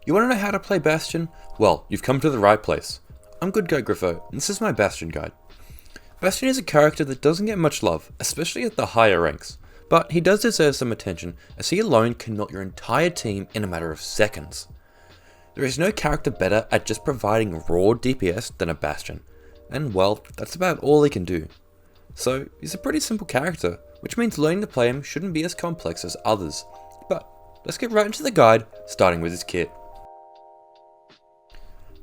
You want to know how to play Bastion? Well, you've come to the right place. I'm Good Guy Griffo, and this is my Bastion guide. Bastion is a character that doesn't get much love, especially at the higher ranks, but he does deserve some attention as he alone can melt your entire team in a matter of seconds. There is no character better at just providing raw DPS than a Bastion, and well, that's about all he can do. So, he's a pretty simple character, which means learning to play him shouldn't be as complex as others. But, let's get right into the guide, starting with his kit.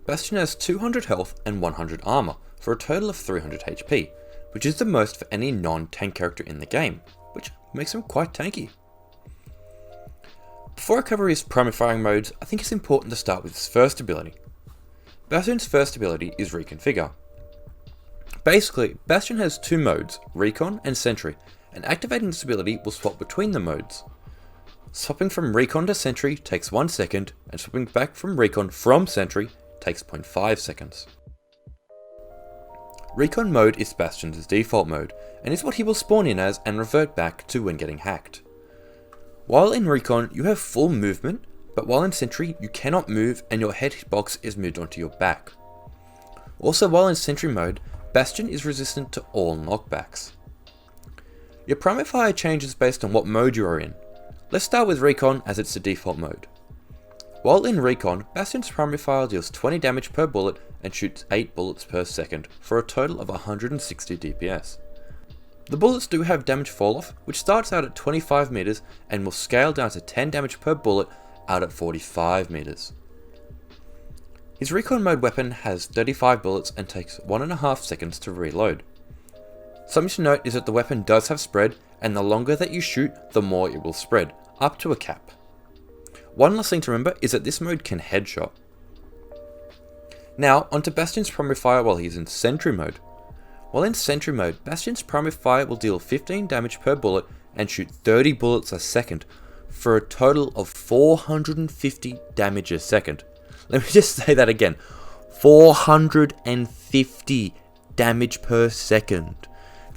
Bastion has 200 health and 100 armor, for a total of 300 HP, which is the most for any non-tank character in the game, which makes him quite tanky. Before I cover his primary firing modes, I think it's important to start with his first ability. Bastion's first ability is Reconfigure. Basically, Bastion has two modes, Recon and Sentry, and activating this ability will swap between the modes. Swapping from Recon to Sentry takes 1 second, and swapping back from Recon from Sentry takes 0.5 seconds. Recon mode is Bastion's default mode, and is what he will spawn in as and revert back to when getting hacked. While in Recon, you have full movement, but while in Sentry, you cannot move and your head hitbox is moved onto your back. Also, while in Sentry mode, Bastion is resistant to all knockbacks. Your primary fire changes based on what mode you are in. Let's start with Recon as it's the default mode. While in Recon, Bastion's primary fire deals 20 damage per bullet and shoots 8 bullets per second for a total of 160 DPS. The bullets do have damage fall off, which starts out at 25 meters and will scale down to 10 damage per bullet out at 45 meters. His Recon mode weapon has 35 bullets and takes 1.5 seconds to reload. Something to note is that the weapon does have spread, and the longer that you shoot, the more it will spread, up to a cap. One last thing to remember is that this mode can headshot. Now, onto Bastion's primary fire while he's in Sentry mode. While in Sentry mode, Bastion's primary fire will deal 15 damage per bullet and shoot 30 bullets a second, for a total of 450 damage a second. Let me just say that again, 450 damage per second.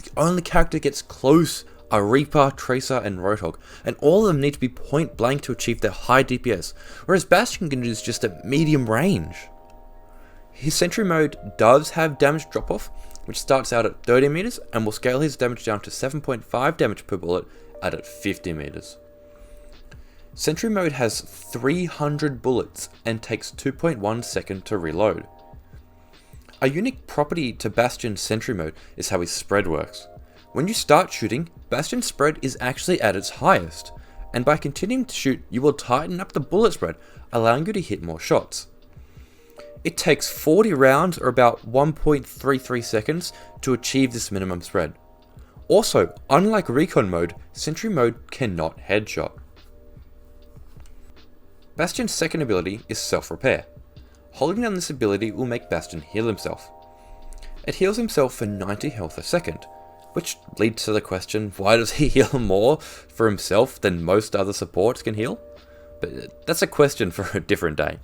The only character that gets close are Reaper, Tracer, and Roadhog, and all of them need to be point blank to achieve their high DPS, whereas Bastion can do this just at medium range. His Sentry mode does have damage drop off, which starts out at 30 meters and will scale his damage down to 7.5 damage per bullet at 50 meters. Sentry mode has 300 bullets and takes 2.1 seconds to reload. A unique property to Bastion's Sentry mode is how his spread works. When you start shooting, Bastion's spread is actually at its highest, and by continuing to shoot, you will tighten up the bullet spread, allowing you to hit more shots. It takes 40 rounds or about 1.33 seconds to achieve this minimum spread. Also, unlike Recon mode, Sentry mode cannot headshot. Bastion's second ability is Self-Repair. Holding down this ability will make Bastion heal himself. It heals himself for 90 health a second, which leads to the question, why does he heal more for himself than most other supports can heal? But that's a question for a different day.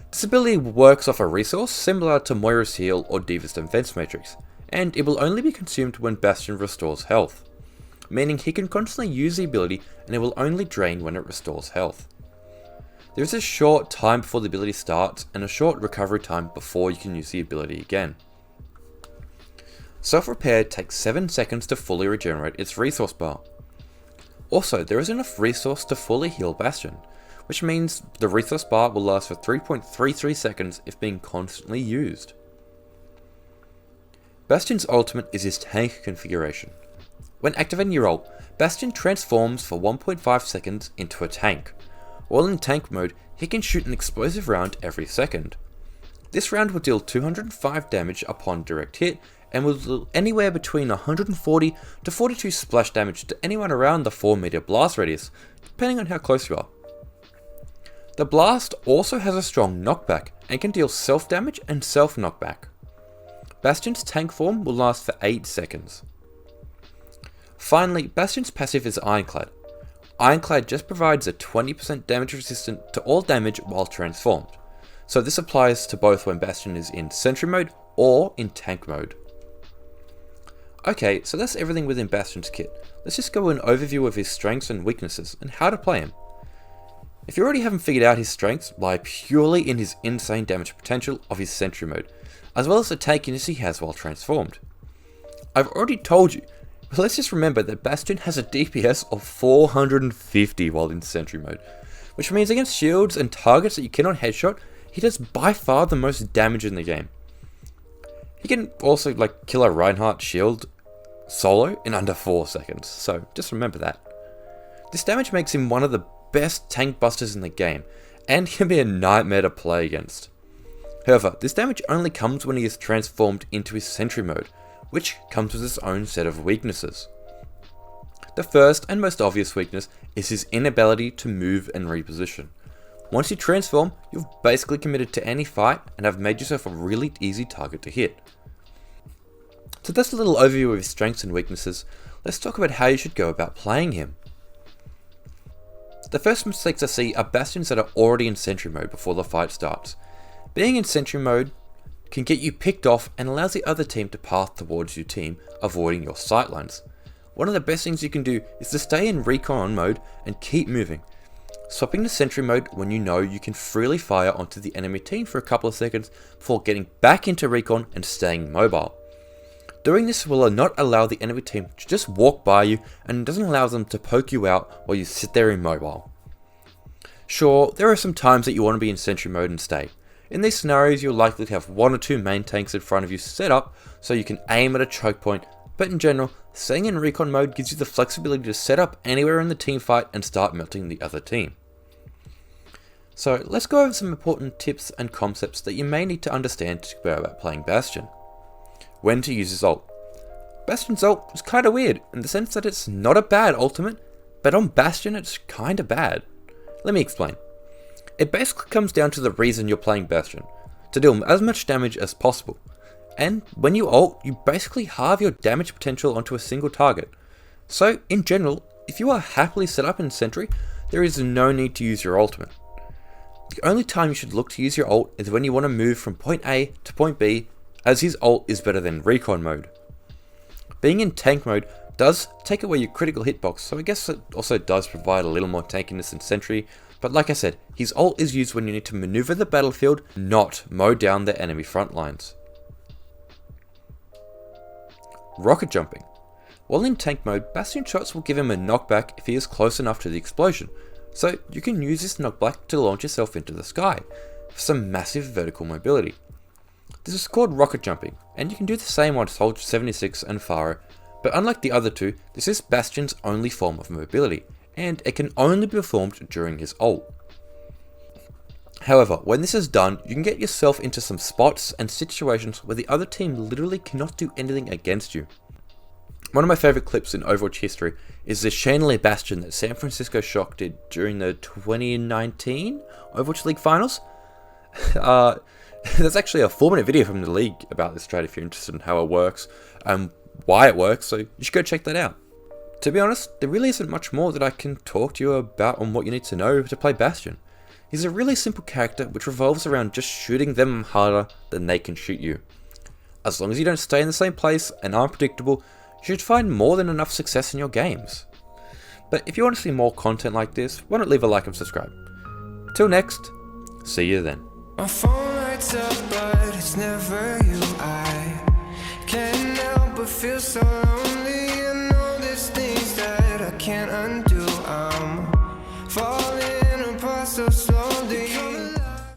This ability works off a resource similar to Moira's Heal or D.Va's Defense Matrix, and it will only be consumed when Bastion restores health, meaning he can constantly use the ability and it will only drain when it restores health. There is a short time before the ability starts and a short recovery time before you can use the ability again. Self-Repair takes 7 seconds to fully regenerate its resource bar. Also, there is enough resource to fully heal Bastion, which means the resource bar will last for 3.33 seconds if being constantly used. Bastion's ultimate is his tank configuration. When activating your ult, Bastion transforms for 1.5 seconds into a tank. While in tank mode, he can shoot an explosive round every second. This round will deal 205 damage upon direct hit, and will deal anywhere between 140 to 42 splash damage to anyone around the 4 meter blast radius, depending on how close you are. The blast also has a strong knockback, and can deal self damage and self knockback. Bastion's tank form will last for 8 seconds. Finally, Bastion's passive is Ironclad. Ironclad just provides a 20% damage resistant to all damage while transformed, so this applies to both when Bastion is in Sentry mode or in tank mode. Okay, so that's everything within Bastion's kit. Let's just go an overview of his strengths and weaknesses and how to play him. If you already haven't figured out, his strengths lie purely in his insane damage potential of his sentry mode, as well as the tankiness he has while transformed. I've already told you, but let's just remember that Bastion has a DPS of 450 while in sentry mode, which means against shields and targets that you cannot headshot, he does by far the most damage in the game. He can also kill a Reinhardt shield solo in under 4 seconds, so just remember that. This damage makes him one of the best tank busters in the game, and can be a nightmare to play against. However, this damage only comes when he is transformed into his sentry mode, which comes with its own set of weaknesses. The first and most obvious weakness is his inability to move and reposition. Once you transform, you've basically committed to any fight and have made yourself a really easy target to hit. So that's a little overview of his strengths and weaknesses. Let's talk about how you should go about playing him. The first mistakes I see are Bastions that are already in sentry mode before the fight starts. Being in sentry mode can get you picked off and allows the other team to path towards your team, avoiding your sightlines. One of the best things you can do is to stay in recon mode and keep moving, swapping to sentry mode when you know you can freely fire onto the enemy team for a couple of seconds before getting back into recon and staying mobile. Doing this will not allow the enemy team to just walk by you, and doesn't allow them to poke you out while you sit there immobile. Sure, there are some times that you want to be in sentry mode and stay. In these scenarios, you're likely to have 1 or 2 main tanks in front of you set up so you can aim at a choke point, but in general, staying in recon mode gives you the flexibility to set up anywhere in the team fight and start melting the other team. So let's go over some important tips and concepts that you may need to understand to go about playing Bastion. When to use his ult. Bastion's ult is kinda weird in the sense that it's not a bad ultimate, but on Bastion it's kinda bad. Let me explain. It basically comes down to the reason you're playing Bastion, to deal as much damage as possible. And when you ult, you basically halve your damage potential onto a single target. So in general, if you are happily set up in sentry, there is no need to use your ultimate. The only time you should look to use your ult is when you want to move from point A to point B, as his ult is better than recon mode. Being in tank mode does take away your critical hitbox, so I guess it also does provide a little more tankiness than sentry, but like I said, his ult is used when you need to maneuver the battlefield, not mow down the enemy front lines. Rocket jumping. While in tank mode, Bastion shots will give him a knockback if he is close enough to the explosion, so you can use this knockback to launch yourself into the sky for some massive vertical mobility. This is called rocket jumping, and you can do the same on Soldier 76 and Pharaoh, but unlike the other two, this is Bastion's only form of mobility, and it can only be performed during his ult. However, when this is done, you can get yourself into some spots and situations where the other team literally cannot do anything against you. One of my favourite clips in Overwatch history is the Chandelier Bastion that San Francisco Shock did during the 2019 Overwatch League Finals. There's actually a 4-minute video from the league about this strat if you're interested in how it works and why it works, so you should go check that out. To be honest, there really isn't much more that I can talk to you about on what you need to know to play Bastion. He's a really simple character which revolves around just shooting them harder than they can shoot you. As long as you don't stay in the same place and are unpredictable, you should find more than enough success in your games. But if you want to see more content like this, why not leave a like and subscribe. Till next, see you then. My phone lights up, but it's never you. I can't help but feel so lonely, and all these things that I can't undo.